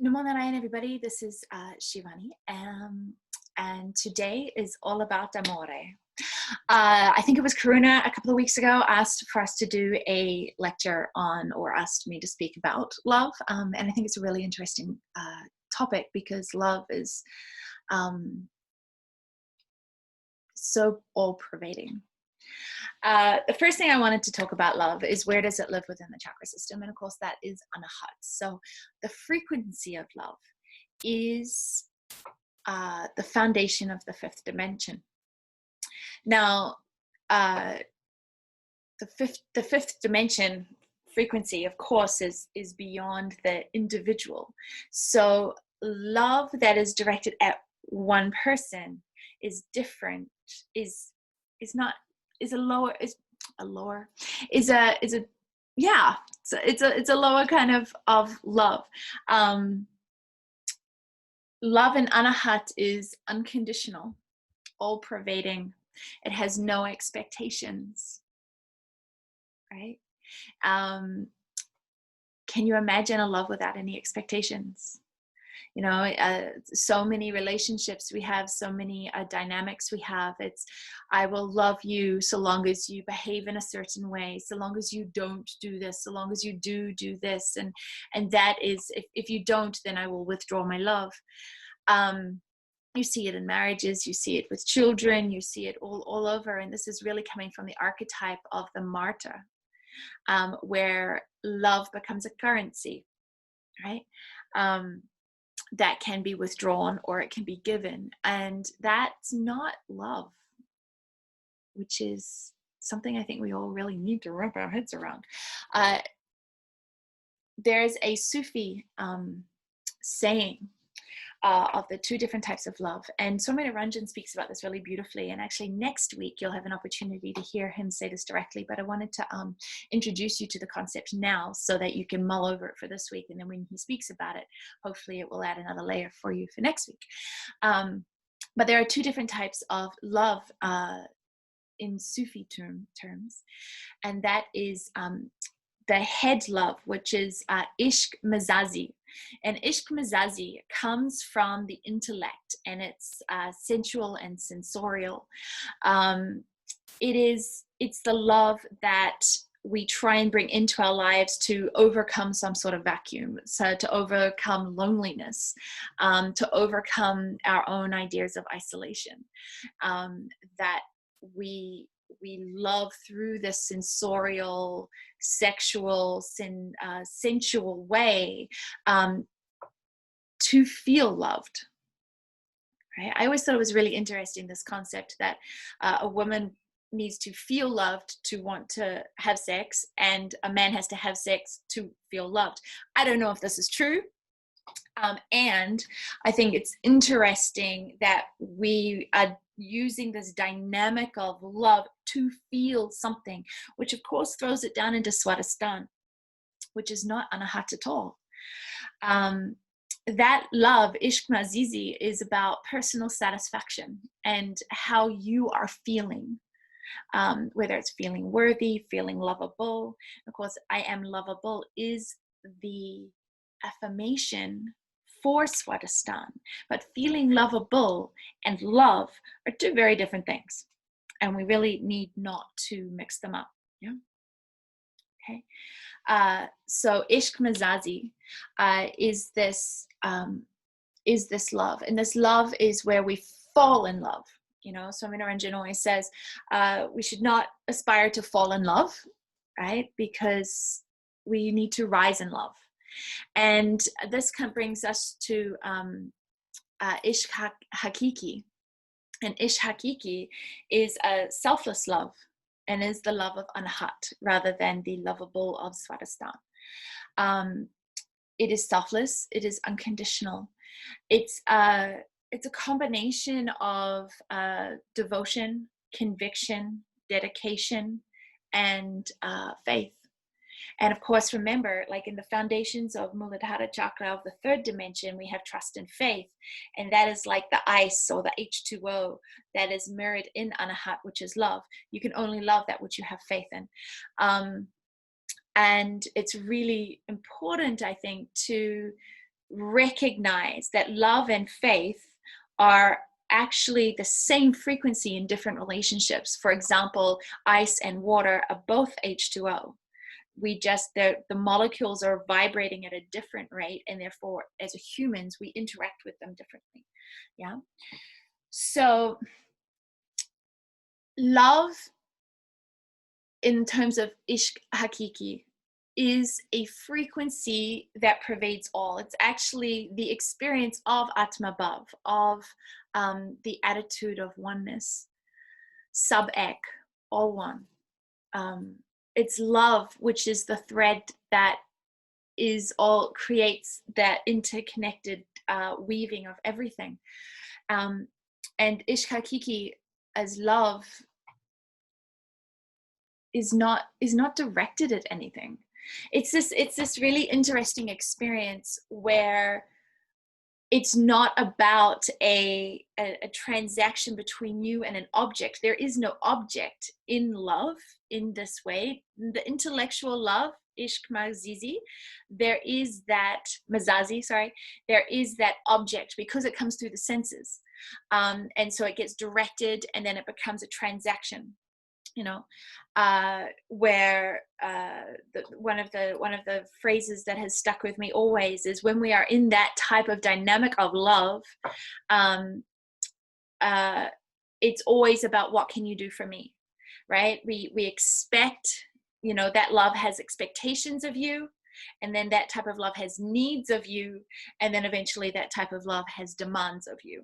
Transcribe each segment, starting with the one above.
Namo Narayan, everybody. This is Shivani, and today is all about Amore. I think it was Karuna a couple of weeks ago asked for us to do a lecture on, or asked me to speak about love, and I think it's a really interesting topic because love is so all-pervading. The first thing I wanted to talk about love is where does it live within the chakra system? And of course, that is anahat. So the frequency of love is the foundation of the fifth dimension. Now, the fifth dimension frequency, of course, is beyond the individual. So love that is directed at one person is different, is not, is a lower, yeah, so it's a lower kind of love. Love in anahat is unconditional, all pervading. It has no expectations, right? Can you imagine a love without any expectations? You know, so many relationships we have, so many dynamics we have. It's, I will love you so long as you behave in a certain way, so long as you don't do this, so long as you do this. And that is, if you don't, then I will withdraw my love. You see it in marriages, you see it with children, you see it all over. And this is really coming from the archetype of the martyr, where love becomes a currency, right? That can be withdrawn or it can be given. And that's not love, which is something I think we all really need to wrap our heads around. There's a Sufi saying of the two different types of love. And Swami Ranjan speaks about this really beautifully. And actually next week, you'll have an opportunity to hear him say this directly, but I wanted to introduce you to the concept now so that you can mull over it for this week. And then when he speaks about it, hopefully it will add another layer for you for next week. But there are two different types of love in Sufi terms. And that is the head love, which is Ishq Mazazi. And Ishq Mazazi comes from the intellect, and it's sensual and sensorial. It's the love that we try and bring into our lives to overcome some sort of vacuum, so to overcome loneliness, to overcome our own ideas of isolation, that we love through this sensorial, sexual, sensual way, to feel loved, right? I always thought it was really interesting, this concept that a woman needs to feel loved to want to have sex, and a man has to have sex to feel loved. I don't know if this is true. And I think it's interesting that we are using this dynamic of love to feel something, which of course throws it down into Swadhisthana, which is not anahat at all. That love, Ishq Mazizi, is about personal satisfaction and how you are feeling, whether it's feeling worthy, feeling lovable. Of course, I am lovable is the affirmation for Swadhisthana, but feeling lovable and love are two very different things, and we really need not to mix them up. Yeah. Okay. So Ishq Mazazi is this love, and this love is where we fall in love. You know, Swami Ranjan always says we should not aspire to fall in love, right? Because we need to rise in love. And this brings us to Ishhakiki. And Ishhakiki is a selfless love, and is the love of anahat rather than the lovable of Swadhisthana. It is selfless. It is unconditional. It's a combination of devotion, conviction, dedication, and faith. And of course, remember, like in the foundations of Muladhara Chakra of the third dimension, we have trust and faith. And that is like the ice or the H2O that is mirrored in Anahat, which is love. You can only love that which you have faith in. And it's really important, I think, to recognize that love and faith are actually the same frequency in different relationships. For example, ice and water are both H2O. The molecules are vibrating at a different rate, and therefore as humans we interact with them differently. Yeah. So love in terms of Ishhakiki is a frequency that pervades all. It's actually the experience of Atma Bhav, of the attitude of oneness, sub ek, all one. It's love, which is the thread that creates that interconnected weaving of everything. And Ishhakiki as love is not directed at anything. It's this really interesting experience where it's not about a transaction between you and an object. There is no object in love in this way. The intellectual love, ishq mazizi, there is that mazazi, sorry, there is that object because it comes through the senses. And so it gets directed and then it becomes a transaction. Where one of the phrases that has stuck with me always is when we are in that type of dynamic of love, it's always about what can you do for me, right? We expect, that love has expectations of you, and then that type of love has needs of you, and then eventually that type of love has demands of you.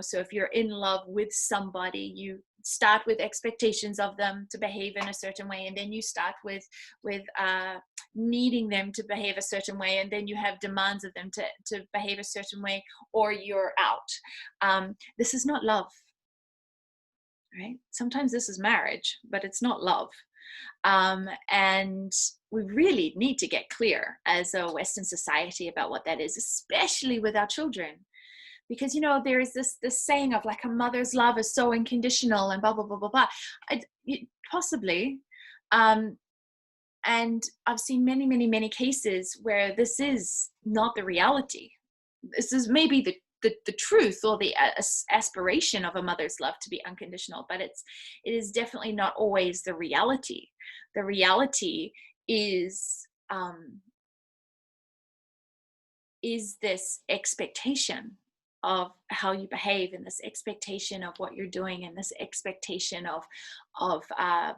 So if you're in love with somebody, you start with expectations of them to behave in a certain way, and then you start with needing them to behave a certain way, and then you have demands of them to behave a certain way, or you're out. This is not love, right? Sometimes this is marriage, but it's not love. And we really need to get clear as a Western society about what that is, especially with our children. Because, there is this saying of like a mother's love is so unconditional and blah, blah, blah, blah, blah. Possibly. And I've seen many, many, many cases where this is not the reality. This is maybe the truth or the aspiration of a mother's love to be unconditional, but it is definitely not always the reality. The reality is this expectation of how you behave, and this expectation of what you're doing, and this expectation of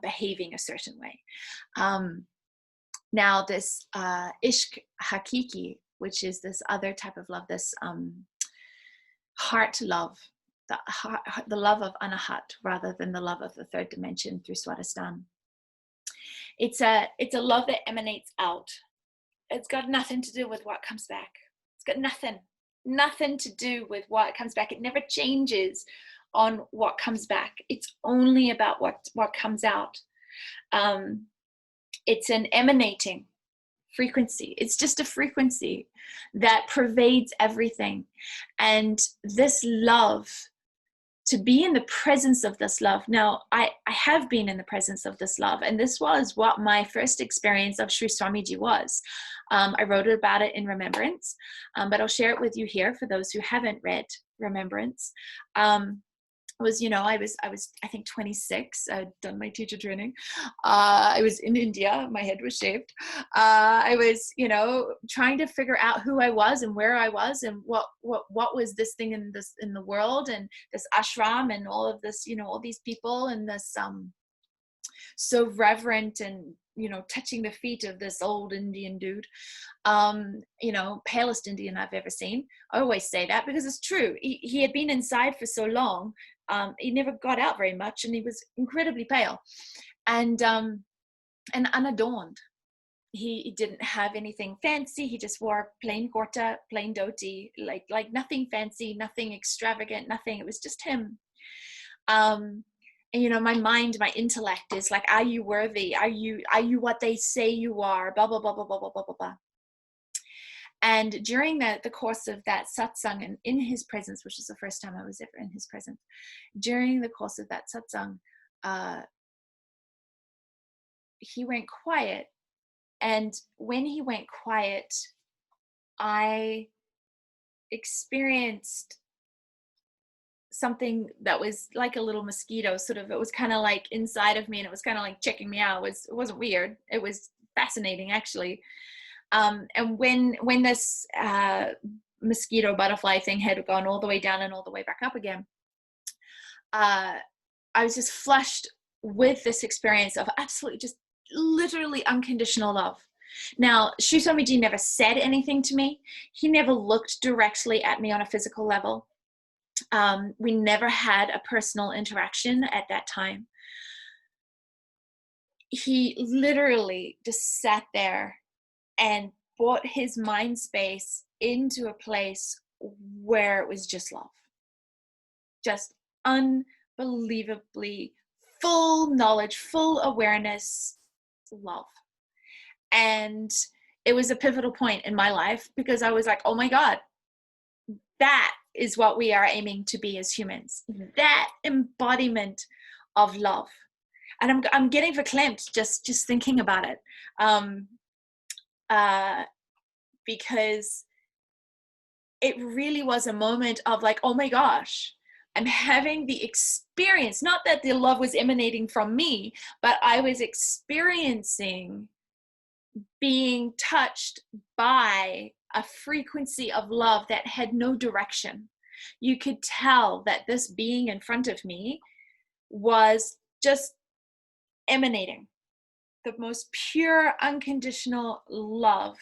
behaving a certain way. Now this ishq hakiki, which is this other type of love, this heart love, the love of anahat rather than the love of the third dimension through Swadhisthana. It's a love that emanates out. It's got nothing to do with what comes back. It's got nothing to do with what comes back. It never changes on what comes back. It's only about what comes out. It's an emanating frequency. It's just a frequency that pervades everything. And this love, to be in the presence of this love. Now, I have been in the presence of this love, and this was what my first experience of Sri Swamiji was. I wrote about it in Remembrance, but I'll share it with you here for those who haven't read Remembrance. I was I think 26. I'd done my teacher training. I was in India. My head was shaved. I was, trying to figure out who I was and where I was and what was this thing in the world, and this ashram and all of this, all these people and this so reverent and touching the feet of this old Indian dude, palest Indian I've ever seen. I always say that because it's true. He had been inside for so long. He never got out very much, and he was incredibly pale and unadorned. He didn't have anything fancy. He just wore plain kurta, plain dhoti, like nothing fancy, nothing extravagant, nothing. It was just him. And my mind, my intellect is like, are you worthy? Are you what they say you are? Blah, blah, blah, blah, blah, blah, blah, blah, blah. And during the course of that satsang, and in his presence, which is the first time I was ever in his presence, during the course of that satsang, he went quiet. And when he went quiet, I experienced something that was like a little mosquito, sort of. It was kind of like inside of me, and it was kind of like checking me out. It wasn't weird. It was fascinating, actually. And when this mosquito butterfly thing had gone all the way down and all the way back up again, I was just flushed with this experience of absolutely, just literally unconditional love. Now, Shutomiji never said anything to me. He never looked directly at me on a physical level. We never had a personal interaction at that time. He literally just sat there and brought his mind space into a place where it was just love. Just unbelievably full knowledge, full awareness, love. And it was a pivotal point in my life, because I was like, oh my God, that is what we are aiming to be as humans. That embodiment of love. And I'm getting verklempt just thinking about it. Because it really was a moment of like, oh my gosh, I'm having the experience, not that the love was emanating from me, but I was experiencing being touched by a frequency of love that had no direction. You could tell that this being in front of me was just emanating the most pure, unconditional love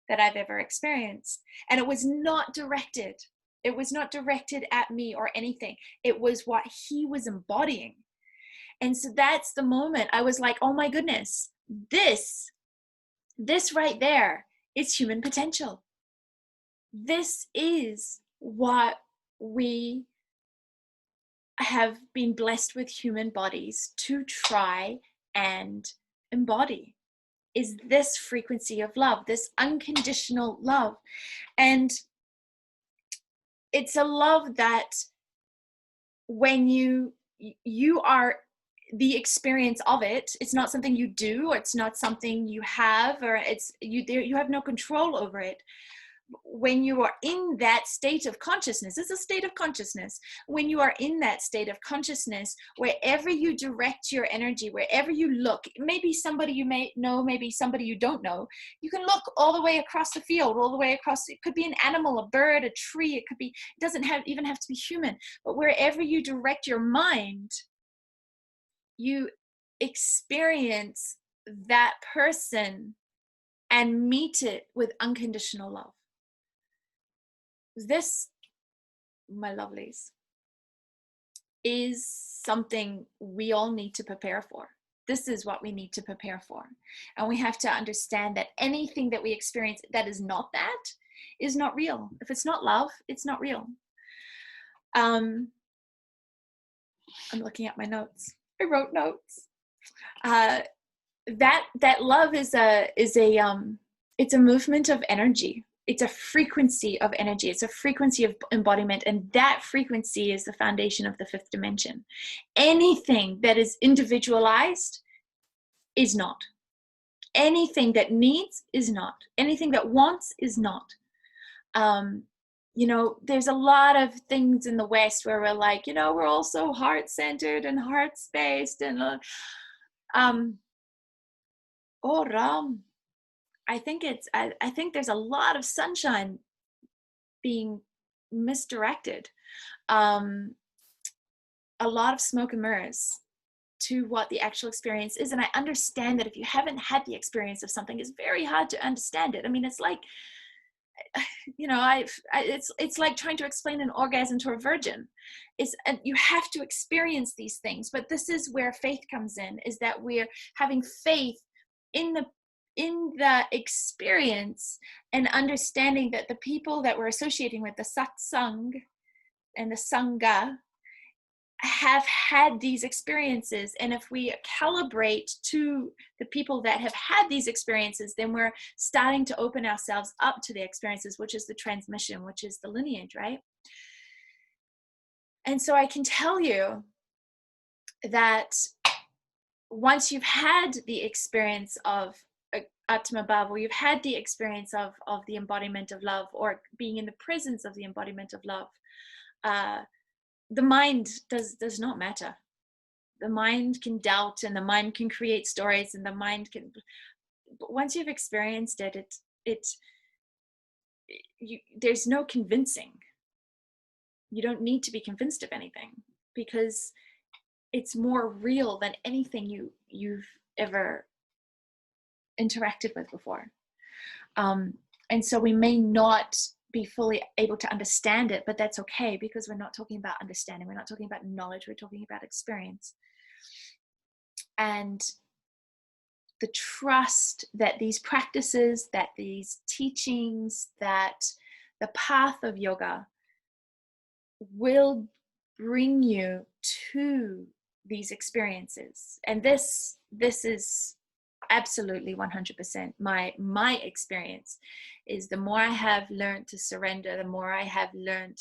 that I've ever experienced. And it was not directed. It was not directed at me or anything. It was what he was embodying. And so that's the moment I was like, oh my goodness, this right there is human potential. This is what we have been blessed with human bodies to try and embody, is this frequency of love, this unconditional love. And it's a love that when you are the experience of it, it's not something you do, it's not something you have, or you have no control over it. When you are in that state of consciousness, it's a state of consciousness. When you are in that state of consciousness, wherever you direct your energy, wherever you look, maybe somebody you may know, maybe somebody you don't know, you can look all the way across the field, all the way across. It could be an animal, a bird, a tree. It could be, it doesn't even have to be human, but wherever you direct your mind, you experience that person and meet it with unconditional love. This, my lovelies, is something we all need to prepare for. This is what we need to prepare for. And we have to understand that anything that we experience that is not that is not real. If it's not love, it's not real. I'm looking at my notes. I wrote notes. That love is it's a movement of energy. It's a frequency of energy. It's a frequency of embodiment. And that frequency is the foundation of the fifth dimension. Anything that is individualized is not. Anything that needs is not. Anything that wants is not. There's a lot of things in the West where we're like, we're all so heart-centered and heart-spaced. And I think there's a lot of sunshine being misdirected, a lot of smoke and mirrors to what the actual experience is. And I understand that if you haven't had the experience of something, it's very hard to understand it. I mean, it's like, it's like trying to explain an orgasm to a virgin. You have to experience these things. But this is where faith comes in, is that we're having faith in the experience, and understanding that the people that we're associating with, the satsang and the sangha, have had these experiences. And if we calibrate to the people that have had these experiences, then we're starting to open ourselves up to the experiences, which is the transmission, which is the lineage, right? And so I can tell you that once you've had the experience of Atma Bhav, or you've had the experience of the embodiment of love, or being in the presence of the embodiment of love, the mind does not matter. The mind can doubt, and the mind can create stories, and the mind can, but once you've experienced it, there's no convincing. You don't need to be convinced of anything, because it's more real than anything you've ever interacted with before. And so we may not be fully able to understand it, but that's okay, because we're not talking about understanding, we're not talking about knowledge, we're talking about experience. And the trust that these practices, that these teachings, that the path of yoga will bring you to these experiences. And this is absolutely 100% my experience. Is the more I have learned to surrender, the more I have learned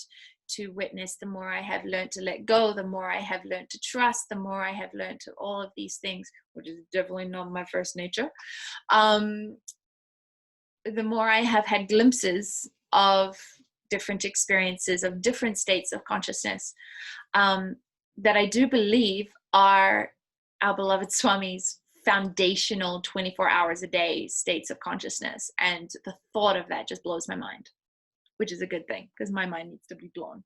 to witness, the more I have learned to let go, the more I have learned to trust, the more I have learned to all of these things, which is definitely not my first nature. The more I have had glimpses of different experiences, of different states of consciousness, that I do believe are our beloved Swami's foundational 24 hours a day states of consciousness. And the thought of that just blows my mind, which is a good thing, because my mind needs to be blown.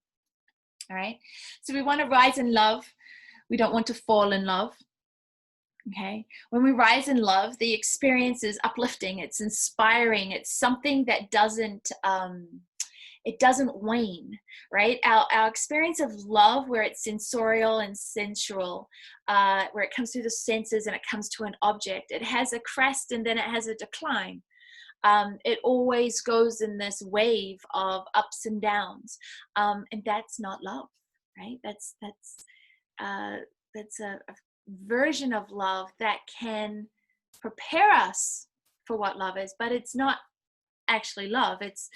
All right. So we want to rise in love. We don't want to fall in love. Okay. When we rise in love, the experience is uplifting. It's inspiring. It's something that doesn't wane, right? Our experience of love, where it's sensorial and sensual, where it comes through the senses and it comes to an object, it has a crest and then it has a decline. It always goes in this wave of ups and downs, and that's not love, right? That's a version of love that can prepare us for what love is, but it's not actually love. It's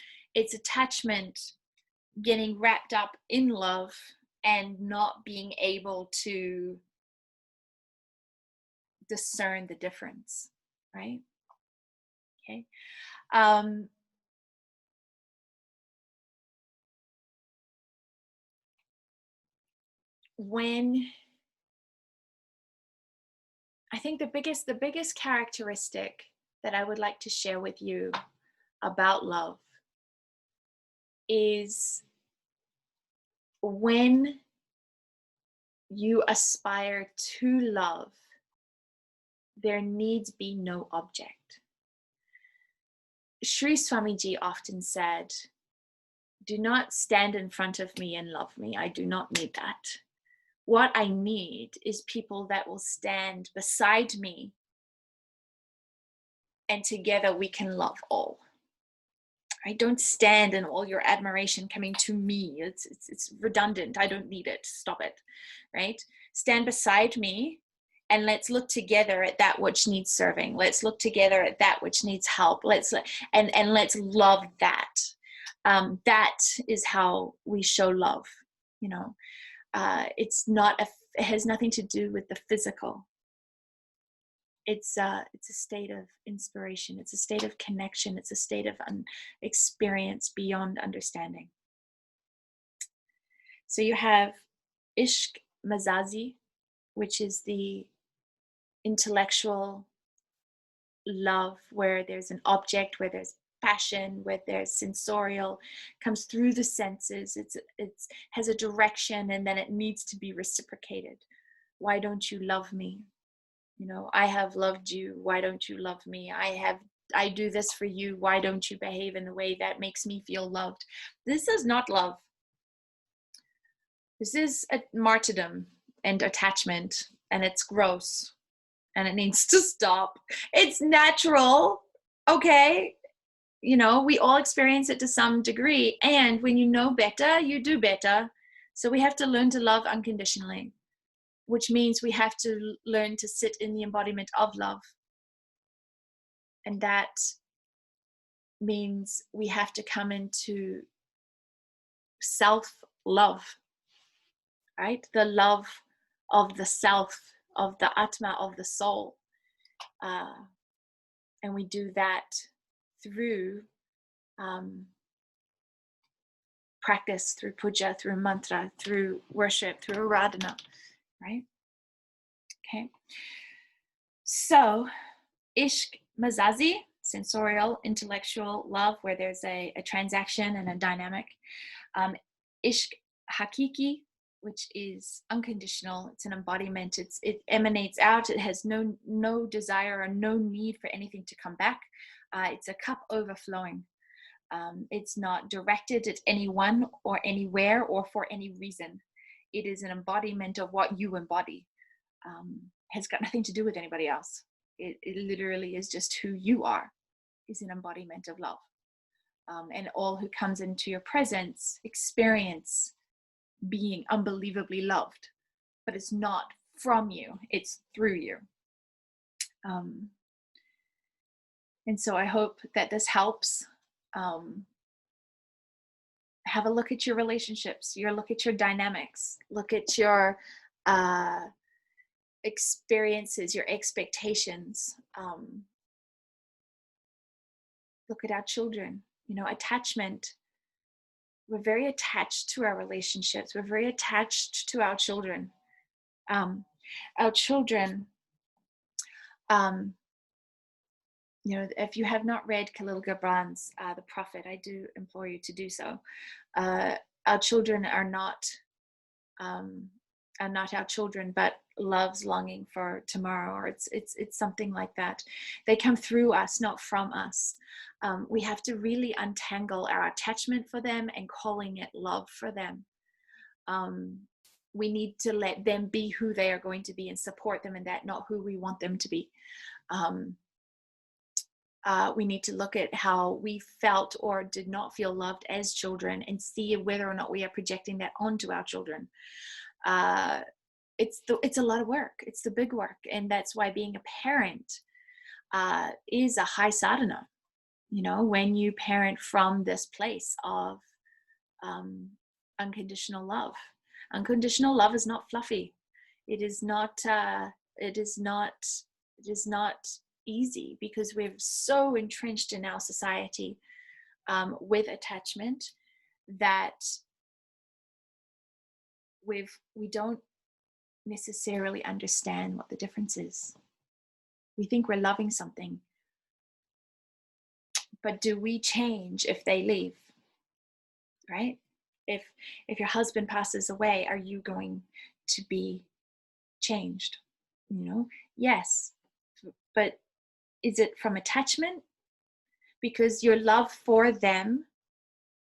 attachment getting wrapped up in love and not being able to discern the difference, right? Okay. When I think the biggest characteristic that I would like to share with you about love is when you aspire to love, there needs be no object. Sri Swamiji often said, "Do not stand in front of me and love me. I do not need that. What I need is people that will stand beside me, and together we can love all." I don't stand in all your admiration coming to me. It's redundant. I don't need it. Stop it, right? Stand beside me, and let's look together at that which needs serving. Let's look together at that which needs help. Let's love that. That is how we show love. You know, it has nothing to do with the physical. It's a state of inspiration. It's a state of connection. It's a state of experience beyond understanding. So you have Ishq Mazazi, which is the intellectual love, where there's an object, where there's passion, where there's sensorial, comes through the senses. It's has a direction, and then it needs to be reciprocated. Why don't you love me? You know, I have loved you. Why don't you love me? I do this for you. Why don't you behave in the way that makes me feel loved? This is not love. This is a martyrdom and attachment, and it's gross, and it needs to stop. It's natural, okay? You know, we all experience it to some degree, and when you know better, you do better. So we have to learn to love unconditionally, which means we have to learn to sit in the embodiment of love. And that means we have to come into self-love, right? The love of the self, of the Atma, of the soul. And we do that through practice, through puja, through mantra, through worship, through aradhana, right? Okay. So, ishq mazazi, sensorial, intellectual love, where there's a transaction and a dynamic. Ishhakiki, which is unconditional. It's an embodiment. It emanates out. It has no desire or no need for anything to come back. It's a cup overflowing. It's not directed at anyone or anywhere or for any reason. It is an embodiment of what you embody. Has got nothing to do with anybody else. It literally is just who you are, is an embodiment of love. And all who comes into your presence experience being unbelievably loved, but it's not from you, it's through you. And so I hope that this helps. Have a look at your relationships, look at your dynamics, look at your experiences, your expectations. Look at our children, attachment. We're very attached to our relationships. We're very attached to our children. Our children, if you have not read Khalil Gibran's The Prophet, I do implore you to do so. Our children are not our children, but love's longing for tomorrow, or it's something like that. They come through us, not from us. We have to really untangle our attachment for them and calling it love for them. We need to let them be who they are going to be and support them in that, not who we want them to be. We need to look at how we felt or did not feel loved as children and see whether or not we are projecting that onto our children. It's a lot of work. It's the big work. And that's why being a parent is a high sadhana. When you parent from this place of unconditional love. Unconditional love is not fluffy. It is not easy, because we're so entrenched in our society with attachment that we don't necessarily understand what the difference is. We think we're loving something, but do we change if they leave? Right? If your husband passes away, are you going to be changed? Yes, but is it from attachment? Because your love for them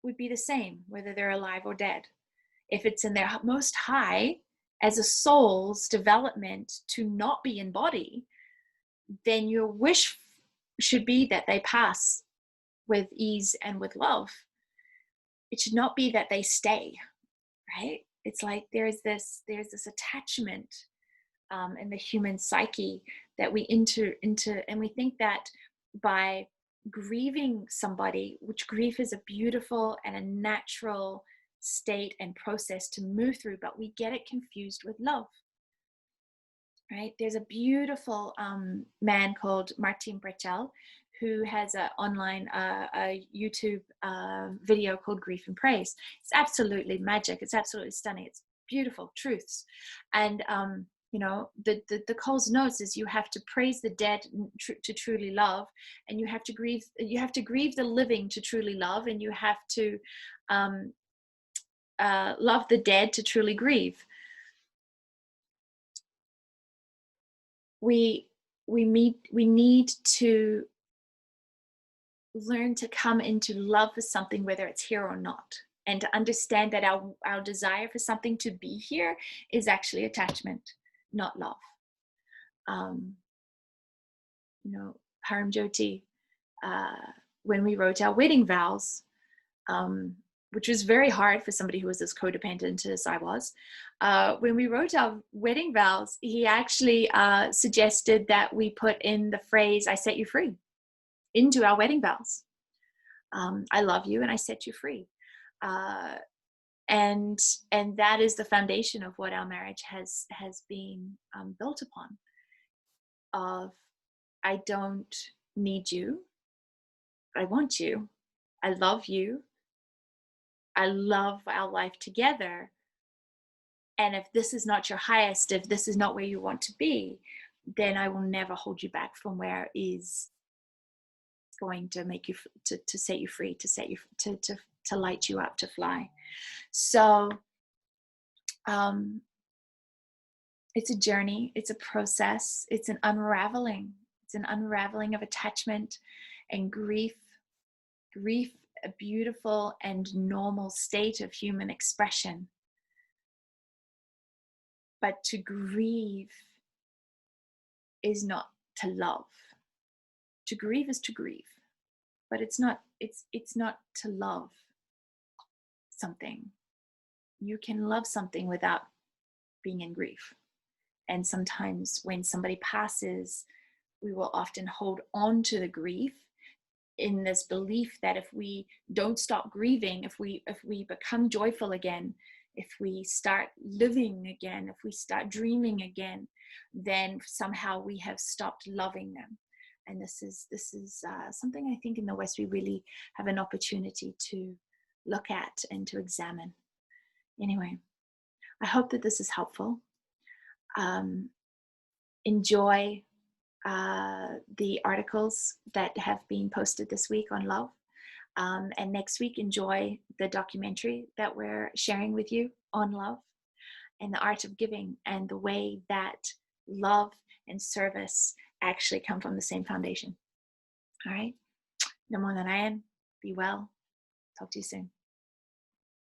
would be the same whether they're alive or dead. If it's in their most high as a soul's development to not be in body, then your wish should be that they pass with ease and with love. It should not be that they stay, right? It's like there's this attachment in the human psyche that we enter into, and we think that by grieving somebody, which grief is a beautiful and a natural state and process to move through, but we get it confused with love, right? There's a beautiful man called Martin Bretel who has a YouTube video called Grief and Praise. It's absolutely magic. It's absolutely stunning. It's beautiful truths. And the Coles notes is you have to praise the dead to truly love, and you have to grieve the living to truly love, and you have to love the dead to truly grieve. We need to learn to come into love for something, whether it's here or not, and to understand that our desire for something to be here is actually attachment, not love. Paramjyoti, when we wrote our wedding vows, which was very hard for somebody who was as codependent as I was, when we wrote our wedding vows, he actually suggested that we put in the phrase, "I set you free," into our wedding vows. I love you and I set you free. And that is the foundation of what our marriage has been built upon. Of I don't need you. I want you. I love you. I love our life together. And if this is not your highest, if this is not where you want to be, then I will never hold you back from where is going to make you to set you free, to set you to light you up, to fly. So it's a journey, it's a process, it's an unraveling. It's an unraveling of attachment and grief. Grief, a beautiful and normal state of human expression. But to grieve is not to love. To grieve is to grieve, but it's not to love something. You can love something without being in grief. And sometimes when somebody passes, we will often hold on to the grief in this belief that if we don't stop grieving, if we become joyful again, if we start living again, if we start dreaming again, then somehow we have stopped loving them. And this is something I think in the West we really have an opportunity to look at and to examine. Anyway, I hope that this is helpful. Enjoy the articles that have been posted this week on love. And next week, enjoy the documentary that we're sharing with you on love and the art of giving, and the way that love and service actually come from the same foundation. All right. Namo Narayan. Be well. Talk to you soon.